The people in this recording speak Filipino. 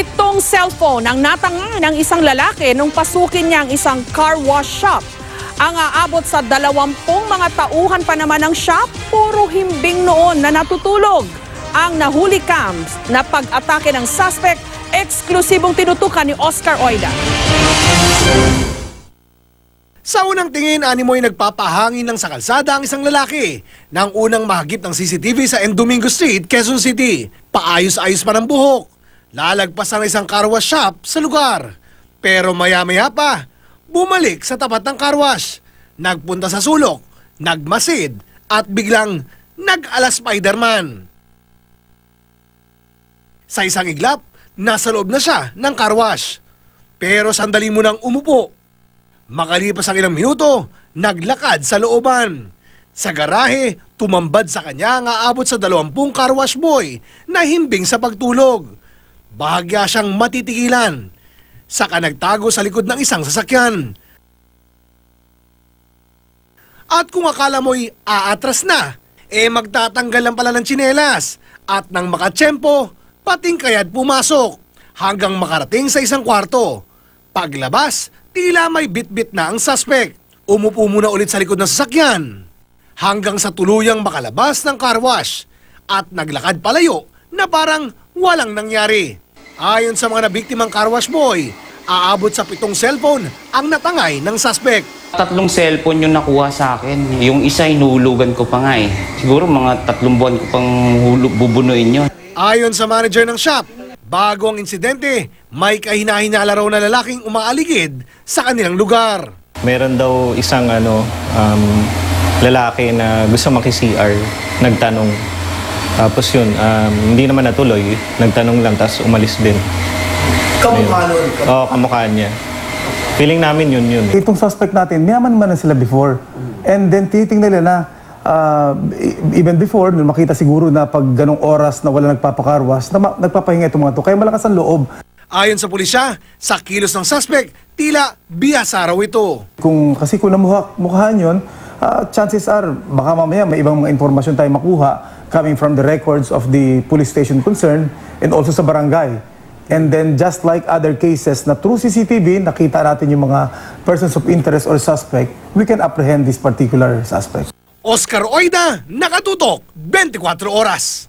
7 cellphone ang natangay ng isang lalaki nung pasukin niya ang isang car wash shop. Ang aabot sa 20 mga tauhan pa naman ng shop, puro himbing noon na natutulog. Ang nahuli cams na pag-atake ng suspect, eksklusibong tinutukan ni Oscar Oida. Sa unang tingin, animoy nagpapahangin lang sa kalsada ang isang lalaki nang unang mahagip ng CCTV sa M. Domingo Street, Quezon City. Paayos-ayos pa ng buhok. Lalagpas ang isang car wash shop sa lugar. Pero maya-maya pa, bumalik sa tapat ng car wash. Nagpunta sa sulok, nagmasid at biglang nag-ala Spider-Man. Sa isang iglap, nasa loob na siya ng car wash. Pero sandali mo nang umupo. Makalipas ang ilang minuto, naglakad sa looban. Sa garahe, tumambad sa kanya ang aabot sa 20 car wash boy na himbing sa pagtulog. Bahagya siyang matitigilan. Saka nagtago sa likod ng isang sasakyan. At kung akala mo'y aatras na, magtatanggal lang pala ng tsinelas. At nang makatsyempo, patingkayad pumasok hanggang makarating sa isang kwarto. Paglabas, tila may bit-bit na ang suspect. Umupo muna ulit sa likod ng sasakyan hanggang sa tuluyang makalabas ng car wash at naglakad palayo na parang walang nangyari. Ayon sa mga nabiktimang car wash boy, aabot sa 7 cellphone ang natangay ng suspect. 3 cellphone yung nakuha sa akin. Yung isa hinulugan ko pa nga eh. Siguro mga 3 buwan ko pang bubunuin yun. Ayon sa manager ng shop, bago ang insidente, may kahinahinala raw na lalaking umaaligid sa kanilang lugar. Meron daw isang lalaki na gusto maki-CR, nagtanong. Tapos yun, hindi naman natuloy, nagtanong lang, tapos umalis din. Kamukha nun? Oo, kamukha niya. Feeling namin yun. Itong suspect natin, mayaman man na sila before. And then titingnan nila even before, nung makita siguro na pag ganong oras na wala nagpapakarwas, na nagpapahinga itong mga to. Kaya malakas ang loob. Ayon sa pulisya, sa kilos ng suspect, tila bihasa raw ito. Kasi kung namukhaan yun, chances are, baka mamaya may ibang mga informasyon tayo makuha coming from the records of the police station concerned and also sa barangay. And then just like other cases na through CCTV, nakita natin yung mga persons of interest or suspect, we can apprehend this particular suspect. Oscar Oida, nakatutok, 24 oras.